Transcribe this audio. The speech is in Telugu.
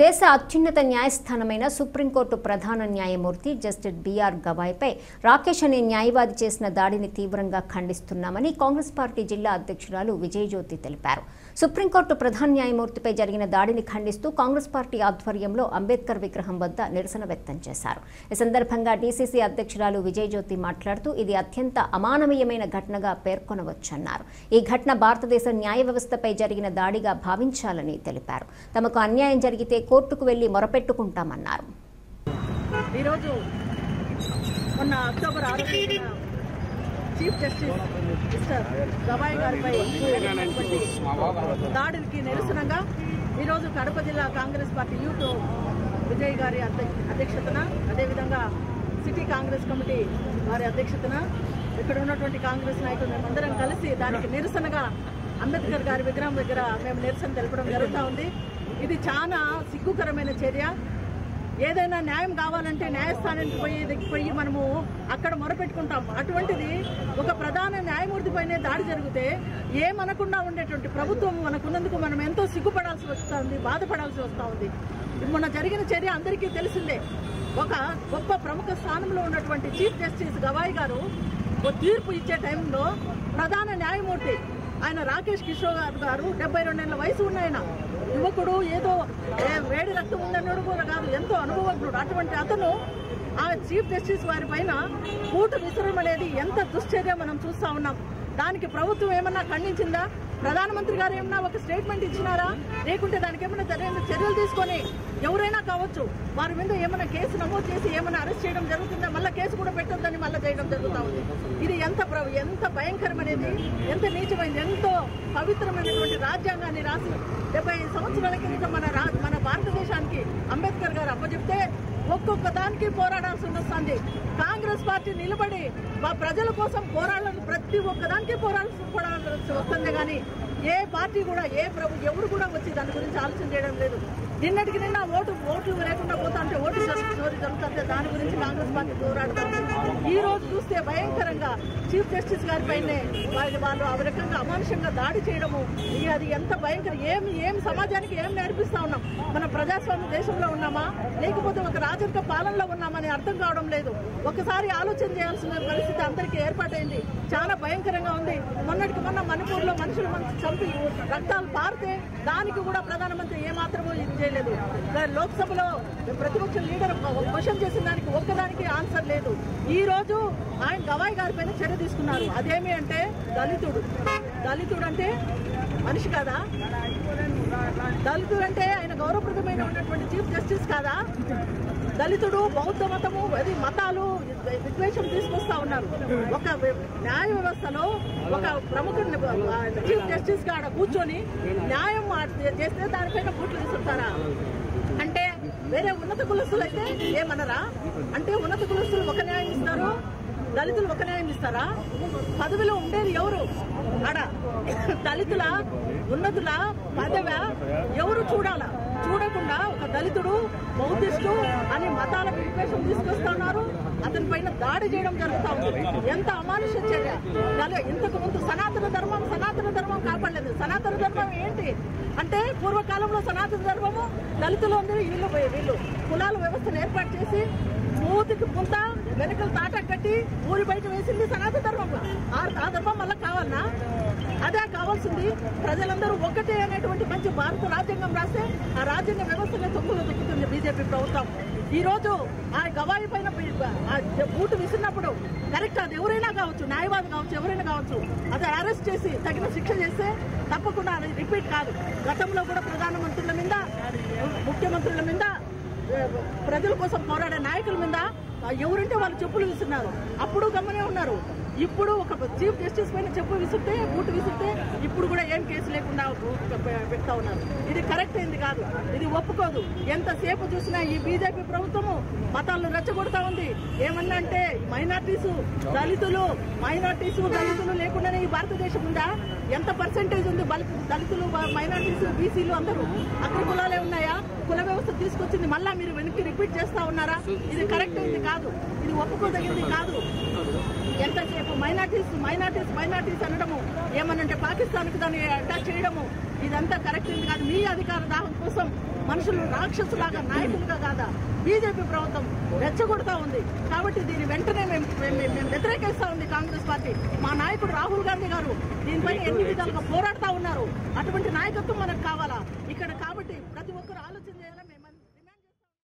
దేశ అత్యున్నత న్యాయస్థానమైన సుప్రీంకోర్టు ప్రధాన న్యాయమూర్తి జస్టిస్ బిఆర్ గవాయ్పై రాకేష్ అనే న్యాయవాది చేసిన దాడిని తీవ్రంగా ఖండిస్తున్నామని కాంగ్రెస్ పార్టీ జిల్లా అధ్యక్షురాలు విజయజ్యోతి తెలిపారు. సుప్రీంకోర్టు ప్రధాన న్యాయమూర్తిపై జరిగిన దాడిని ఖండిస్తూ కాంగ్రెస్ పార్టీ ఆధ్వర్యంలో అంబేద్కర్ విగ్రహం వద్ద నిరసన వ్యక్తం చేశారు. ఈ సందర్భంగా డీసీసీ అధ్యక్షురాలు విజయజ్యోతి మాట్లాడుతూ ఇది అత్యంత అమానవీయమైన ఘటనగా పేర్కొనవచ్చన్నారు. ఈ ఘటన భారతదేశ న్యాయ వ్యవస్థపై జరిగిన దాడిగా భావించాలని తెలిపారు. తమకు అన్యాయం జరిగితే కోర్టుకు వెళ్లి మొరపెట్టుకుంటామన్నారు. ఈరోజు మొన్న అక్టోబర్ 6వ చీఫ్ జస్టిస్ మిస్టర్ గవాయ్ గారిపై దాడికి నిరసనగా ఈరోజు కడప జిల్లా కాంగ్రెస్ పార్టీ యూత్ విజయ్ గారి అధ్యక్షతన, అదేవిధంగా సిటీ కాంగ్రెస్ కమిటీ వారి అధ్యక్షతన ఇక్కడ ఉన్నటువంటి కాంగ్రెస్ నాయకులు మేమందరం కలిసి దానికి నిరసనగా అంబేద్కర్ గారి విగ్రహం దగ్గర మేము నిరసన తెలపడం జరుగుతూ ఉంది. ఇది చాలా సిగ్గుకరమైన చర్య. ఏదైనా న్యాయం కావాలంటే న్యాయస్థానానికి పోయి మనము అక్కడ మొరపెట్టుకుంటాం. అటువంటిది ఒక ప్రధాన న్యాయమూర్తి పైనే దాడి జరిగితే ఏమనకుండా ఉండేటువంటి ప్రభుత్వం మనకున్నందుకు మనం ఎంతో సిగ్గుపడాల్సి వస్తూ ఉంది, బాధపడాల్సి వస్తూ ఉంది. మొన్న జరిగిన చర్య అందరికీ తెలిసిందే. ఒక గొప్ప ప్రముఖ స్థానంలో ఉన్నటువంటి చీఫ్ జస్టిస్ గవాయ్ గారు తీర్పు ఇచ్చే టైంలో ప్రధాన న్యాయమూర్తి ఆయన రాకేష్ కిషోర్ గారు 72 ఏళ్ల వయసు ఉన్నాయన యువకుడు, ఏదో వేడి రక్తం ఉందన్నాడు కూడా కాదు, ఎంతో అనుభవజ్ఞుడు. అటువంటి అతను ఆ చీఫ్ జస్టిస్ వారి పైన బూటు విసరడం అనేది ఎంత దుశ్చర్య మనం చూస్తా ఉన్నాం. దానికి ప్రభుత్వం ఏమన్నా ఖండించిందా? ప్రధానమంత్రి గారు ఏమన్నా ఒక స్టేట్మెంట్ ఇచ్చినారా? లేకుంటే దానికి ఏమైనా చర్యలు తీసుకొని ఎవరైనా కావచ్చు వారి మీద ఏమైనా కేసు నమోదు చేసి ఏమైనా అరెస్ట్ చేయడం జరుగుతుందా? మళ్ళీ కేసు కూడా పెట్టొద్దని మళ్ళీ చేయడం జరుగుతూ ఉంది. ఇది ఎంత భయంకరమైనది, ఎంత నీచమైనది, ఎంతో పవిత్రమైనటువంటి రాజ్యాంగాన్ని రాసి 75 సంవత్సరాల కింద మన భారతదేశానికి అంబేద్కర్ గారు అప్పచెప్తే ఒక్కొక్క దానికి పోరాడాల్సి వస్తుంది. కాంగ్రెస్ పార్టీ నిలబడి మా ప్రజల కోసం పోరాడాలని ప్రతి ఒక్కదానికి పోరాడాల్సి వస్తుంది. కానీ ఏ పార్టీ కూడా ఎవరు కూడా వచ్చి దాని గురించి ఆలోచన చేయడం లేదు. నిన్నటికి నిన్న ఓట్లు లేకుండా పోతా అంటే ఓటు చోరీ జరుగుతుంటే దాని గురించి కాంగ్రెస్ పార్టీ పోరాడుతుంది. ఈ రోజు చూస్తే భయంకరంగా చీఫ్ జస్టిస్ గారి పైనే వాళ్ళు ఆ రకంగా అమానుషంగా దాడి చేయడము, అది ఎంత భయంకరం. ఏం సమాజానికి ఏం నేర్పిస్తా ఉన్నాం? మన ప్రజాస్వామ్య దేశంలో ఉన్నామా లేకపోతే ఒక రాజరిక పాలనలో ఉన్నామని అర్థం కావడం లేదు. ఒకసారి ఆలోచన చేయాల్సిన పరిస్థితి అందరికీ ఏర్పాటైంది. చాలా భయంకరంగా ఉంది. మొన్న మణిపూర్లో మనుషులు చంపి రక్తాలు పారితే దానికి కూడా ప్రధానమంత్రి ఏమాత్రమూ ఇది చేయలేదు. లోక్సభలో ప్రతిపక్ష లీడర్ క్వశ్చన్ చేసిన దానికి ఒక్కదానికి ఆన్సర్ లేదు. ఈ రోజు ఆయన గవాయ్ గారి పైన చర్య తీసుకున్నారు. అదేమి అంటే దళితుడు అంటే మనిషి కాదా? దళితుడు అంటే ఆయన గౌరవప్రదమైన ఉన్నటువంటి చీఫ్ జస్టిస్ కాదా? దళితుడు, బౌద్ధ మతము, అది మతాలు విద్వేషం తీసుకొస్తా ఉన్నారు. ఒక న్యాయ వ్యవస్థలో ఒక ప్రముఖ చీఫ్ జస్టిస్ గా కూర్చొని న్యాయం చేస్తే దానిపైన బూట్లు తీసుకుంటారా? అంటే వేరే ఉన్నత కులస్తులు అయితే ఏమనరా? అంటే ఉన్నత కులస్తులు ఒక న్యాయం ఇస్తారు, దళితులు ఒక న్యాయం ఇస్తారా? పదవిలో ఉండేది ఎవరు? ఆడ దళితుల ఉన్నతుల పదవి ఎవరు చూడాలా? చూడకుండా ఒక దళితుడు, బౌద్ధిస్టు అని మతాల విద్వేషం తీసుకొస్తున్నారు. అతని పైన దాడి చేయడం జరుగుతూ ఉంది. ఎంత అమానుష చర్య! ఇంతకు ముందు సనాతన ధర్మం కాపాడలేదు. సనాతన ధర్మం ఏంటి అంటే పూర్వకాలంలో సనాతన ధర్మము దళితులు అందరూ వీళ్ళు కులాల వ్యవస్థను ఏర్పాటు చేసి మూతికి పుంత వెనకలు తాట కట్టి ఊరి బయట వేసింది సనాతన ధర్మం. ఆ ధర్మం మళ్ళీ కావాలన్నా? అదే కావాల్సింది. ప్రజలందరూ ఒకటే అనేటువంటి మంచి భారత రాజ్యాంగం రాస్తే ఆ రాజ్యాంగ వ్యవస్థనే తొమ్ములు దుక్కుతుంది బీజేపీ ప్రభుత్వం. ఈ రోజు ఆ గవాయి పైన బూటు విసిరినప్పుడు కరెక్ట్, అది ఎవరైనా కావచ్చు, న్యాయవాది కావచ్చు, ఎవరైనా కావచ్చు, అది అరెస్ట్ చేసి తగిన శిక్ష చేస్తే తప్పకుండా అది రిపీట్ కాదు. గతంలో కూడా ప్రధానమంత్రుల మీద, ముఖ్యమంత్రుల మీద, ప్రజల కోసం పోరాడే నాయకుల మీద ఎవరంటే వాళ్ళు చెప్పులు విసున్నారు. అప్పుడు గమనే ఉన్నారు. ఇప్పుడు ఒక చీఫ్ జస్టిస్ పైన చెప్పు విసిరితే, బూటు విసిరితే ఇప్పుడు కూడా ఏం కేసు లేకుండా పెడతా ఉన్నారు. ఇది కరెక్ట్ అయింది కాదు, ఇది ఒప్పుకోదు. ఎంతసేపు చూసినా ఈ బీజేపీ ప్రభుత్వము మతాలను రెచ్చగొడతా ఉంది. ఏమన్నా అంటే దళితులు లేకుండానే ఈ భారతదేశం ఉందా? ఎంత పర్సెంటేజ్ ఉంది? దళితులు, మైనార్టీసు, బీసీలు అందరూ అగ్ర కులాలే ఉన్నాయా? కుల వ్యవస్థ తీసుకొచ్చింది మళ్ళా మీరు వెనక్కి రిపీట్ చేస్తా ఉన్నారా? ఇది కరెక్ట్ అయింది కాదు, ఇది ఒప్పుకోదగింది కాదు. ఎంతసేపు మైనార్టీస్ అనడము, ఏమనంటే పాకిస్తాన్కి దాన్ని అటాచ్ చేయడము, ఇదంతా కరెక్ట్ కాదు. మీ అధికార దాహం కోసం మనుషులు రాక్షసులాగా నాయకులుగా కాదా బీజేపీ ప్రభుత్వం రెచ్చగొడతా ఉంది. కాబట్టి దీని వెంటనే మేము వ్యతిరేకిస్తా ఉంది కాంగ్రెస్ పార్టీ. మా నాయకుడు రాహుల్ గాంధీ గారు దీనిపై ఎన్ని విధాలుగా పోరాడుతా ఉన్నారు. అటువంటి నాయకత్వం మనకు కావాలా ఇక్కడ. కాబట్టి ప్రతి ఒక్కరు ఆలోచన చేయాలని